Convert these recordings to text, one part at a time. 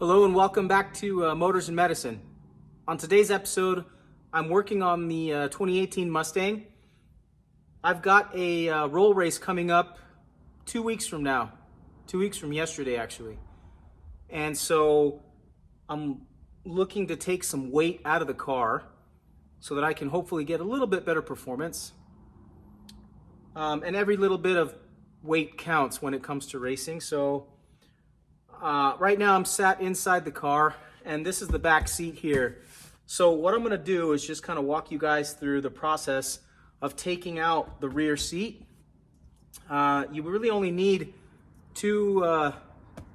Hello and welcome back to Motors and Medicine. On today's episode, I'm working on the 2018 Mustang. I've got a roll race coming up 2 weeks from now, 2 weeks from yesterday actually. And so I'm looking to take some weight out of the car so that I can hopefully get a little bit better performance. And every little bit of weight counts when it comes to racing. So right now I'm sat inside the car and this is the back seat here. So what I'm going to do is just kind of walk you guys through the process of taking out the rear seat. You really only need two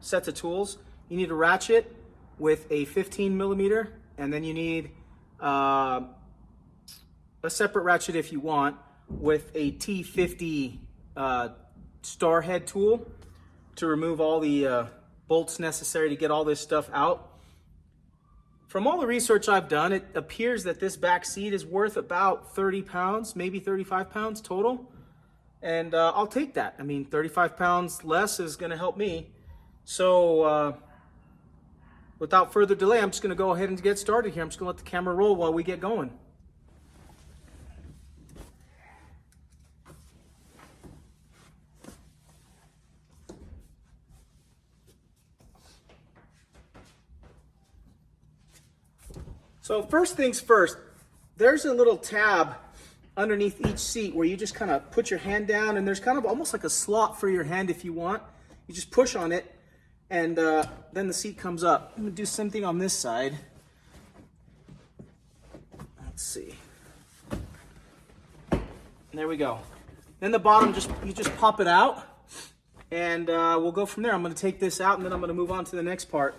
sets of tools. You need a ratchet with a 15 millimeter, and then you need a separate ratchet if you want with a T50 star head tool to remove all the bolts necessary to get all this stuff out. From all the research I've done, it appears that this back seat is worth about 30 pounds, maybe 35 pounds total. And I'll take that. I mean, 35 pounds less is going to help me. So without further delay, I'm just going to go ahead and get started here. I'm just going to let the camera roll while we get going. So first things first, there's a little tab underneath each seat where you just kind of put your hand down, and there's kind of almost like a slot for your hand if you want. You just push on it, and then the seat comes up. I'm going to do the same thing on this side. Let's see. There we go. Then the bottom, you just pop it out, and we'll go from there. I'm going to take this out, and then I'm going to move on to the next part.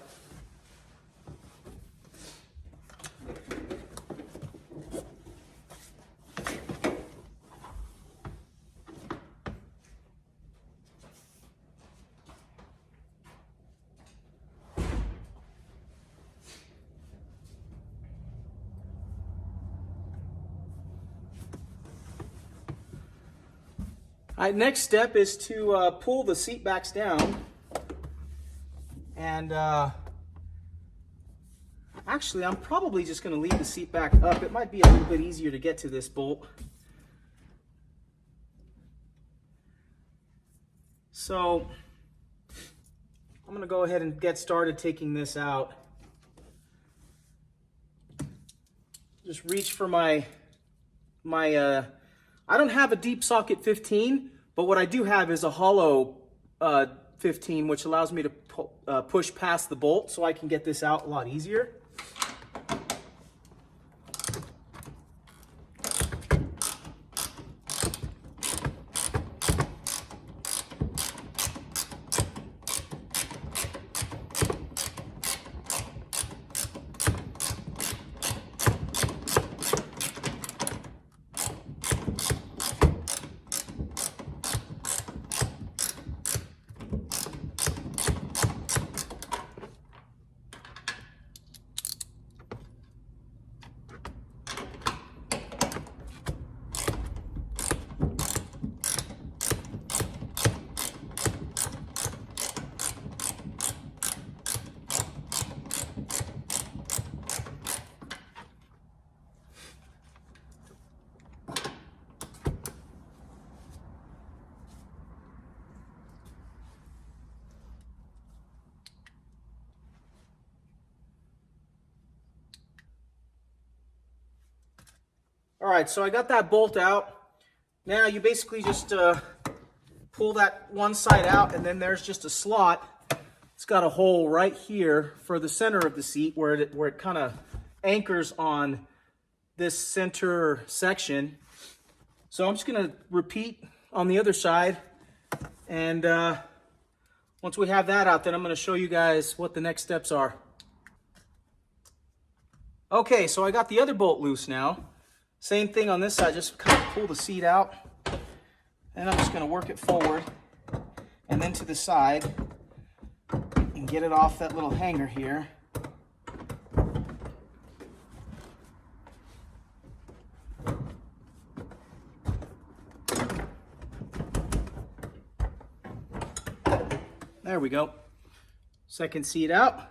All right, next step is to pull the seat backs down, and actually I'm probably just going to leave the seat back up. It might be a little bit easier to get to this bolt. So I'm going to go ahead and get started taking this out. Just reach for my I don't have a deep socket 15, but what I do have is a hollow 15, which allows me to push past the bolt so I can get this out a lot easier. All right, so I got that bolt out. Now you basically just pull that one side out, and then there's just a slot. It's got a hole right here for the center of the seat where it kind of anchors on this center section. So I'm just going to repeat on the other side, and once we have that out, then I'm going to show you guys what the next steps are. Okay, so I got the other bolt loose now. Same thing on this side, just kind of pull the seat out, and I'm just going to work it forward and then to the side and get it off that little hanger here. There we go. Second seat out.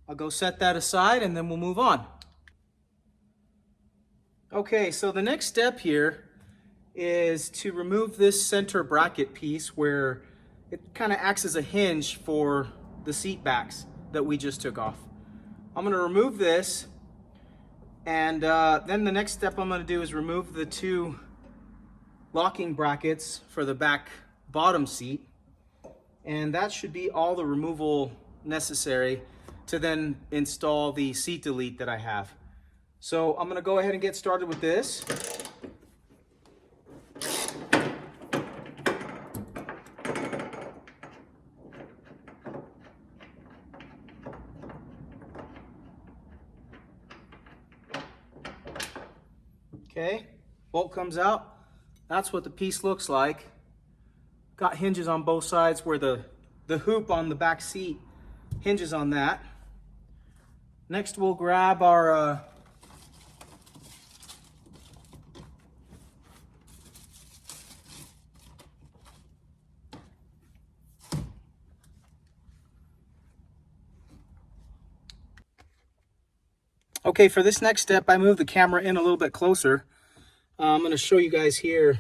I'll go set that aside and then we'll move on. Okay, so the next step here is to remove this center bracket piece where it kind of acts as a hinge for the seat backs that we just took off. I'm going to remove this, and then the next step I'm going to do is remove the two locking brackets for the back bottom seat, and that should be all the removal necessary to then install the seat delete that I have. So I'm going to go ahead and get started with this. Okay, bolt comes out. That's what the piece looks like. Got hinges on both sides where the hoop on the back seat hinges on that. Next we'll grab our okay, for this next step, I moved the camera in a little bit closer. I'm going to show you guys here.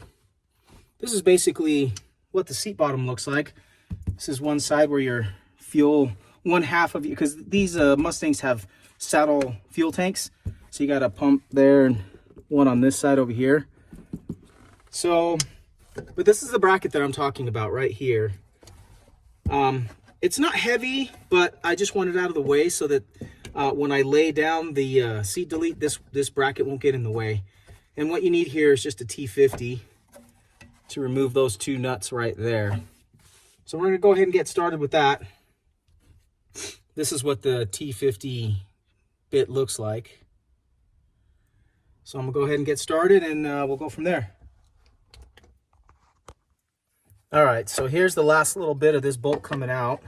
This is basically what the seat bottom looks like. This is one side where your fuel, one half of you, because these Mustangs have saddle fuel tanks. So you got a pump there and one on this side over here. So, but this is the bracket that I'm talking about right here. It's not heavy, but I just want it out of the way so that when I lay down the seat delete, this bracket won't get in the way. And what you need here is just a T50 to remove those two nuts right there. So we're going to go ahead and get started with that. This is what the T50 bit looks like. So I'm going to go ahead and get started, and we'll go from there. All right, so here's the last little bit of this bolt coming out.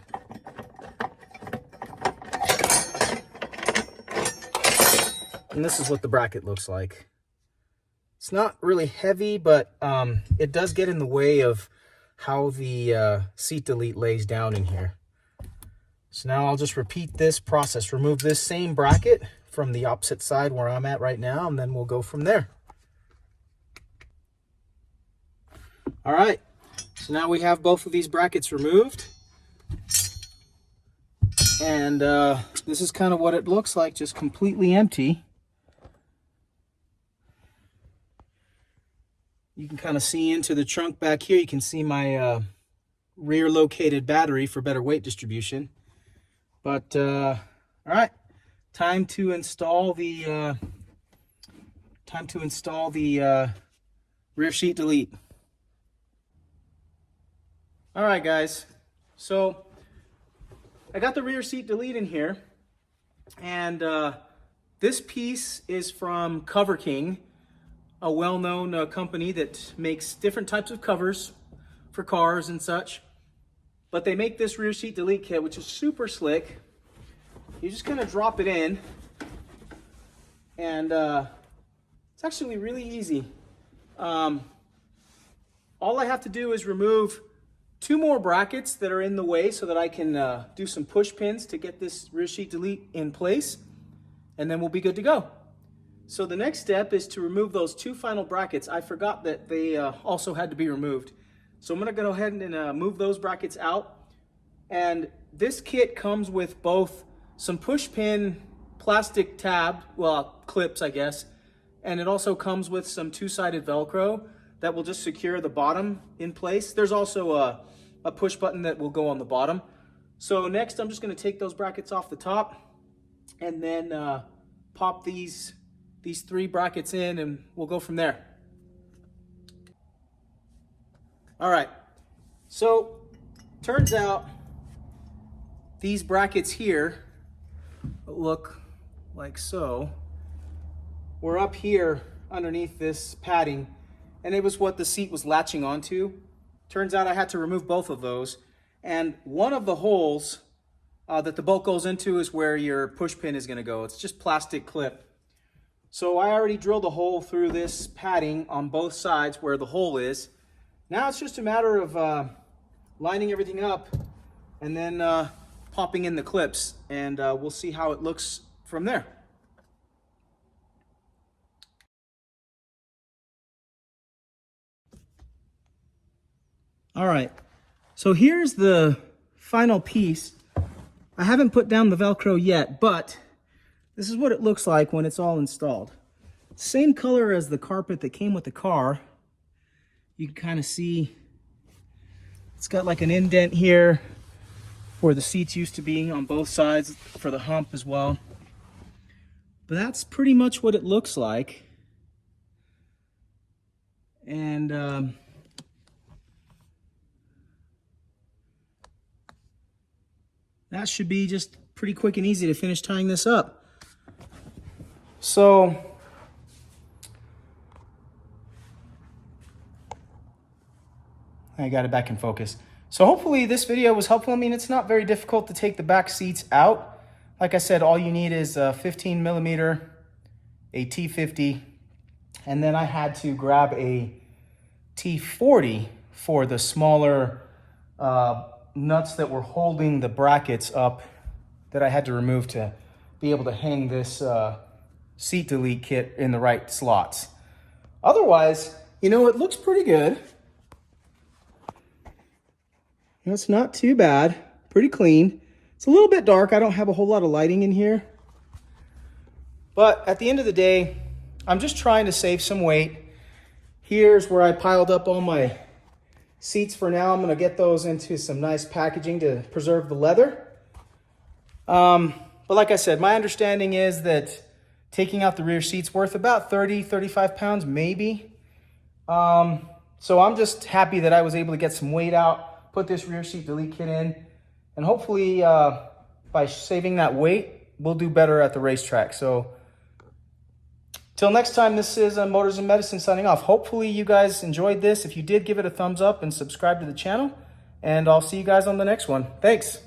And this is what the bracket looks like. It's not really heavy, but it does get in the way of how the seat delete lays down in here. So now I'll just repeat this process. Remove this same bracket from the opposite side where I'm at right now, and then we'll go from there. All right, so now we have both of these brackets removed. And this is kind of what it looks like, just completely empty. You can kind of see into the trunk back here. You can see my rear located battery for better weight distribution. But all right, time to install the rear seat delete. All right, guys. So I got the rear seat delete in here, and this piece is from Cover King, a well-known company that makes different types of covers for cars and such. But they make this rear seat delete kit, which is super slick. You just kind of drop it in, and it's actually really easy. All I have to do is remove two more brackets that are in the way so that I can do some push pins to get this rear seat delete in place, and then we'll be good to go. So the next step is to remove those two final brackets. I forgot that they also had to be removed. So I'm going to go ahead and move those brackets out. And this kit comes with both some push pin plastic tab, well, clips, I guess. And it also comes with some two-sided Velcro that will just secure the bottom in place. There's also a push button that will go on the bottom. So next I'm just going to take those brackets off the top and then pop these three brackets in, and we'll go from there. All right, so turns out these brackets here look like so. We're up here underneath this padding, and it was what the seat was latching onto. Turns out I had to remove both of those, and one of the holes that the bolt goes into is where your push pin is going to go. It's just plastic clip. So I already drilled a hole through this padding on both sides where the hole is. Now it's just a matter of lining everything up and then popping in the clips, and we'll see how it looks from there. All right, so here's the final piece. I haven't put down the Velcro yet, but this is what it looks like when it's all installed. Same color as the carpet that came with the car. You can kind of see it's got like an indent here where the seats used to be on both sides for the hump as well. But that's pretty much what it looks like. And that should be just pretty quick and easy to finish tying this up. So I got it back in focus. So hopefully this video was helpful. I mean, it's not very difficult to take the back seats out. Like I said, all you need is a 15 millimeter, a T50, and then I had to grab a T40 for the smaller nuts that were holding the brackets up that I had to remove to be able to hang this seat delete kit in the right slots. Otherwise, you know, it looks pretty good. It's not too bad, pretty clean. It's a little bit dark. I don't have a whole lot of lighting in here. But at the end of the day, I'm just trying to save some weight. Here's where I piled up all my seats for now. I'm gonna get those into some nice packaging to preserve the leather. But like I said, my understanding is that taking out the rear seat's worth about 30, 35 pounds, maybe. So I'm just happy that I was able to get some weight out, put this rear seat delete kit in, and hopefully by saving that weight, we'll do better at the racetrack. So till next time, this is Motors and Medicine signing off. Hopefully you guys enjoyed this. If you did, give it a thumbs up and subscribe to the channel, and I'll see you guys on the next one. Thanks.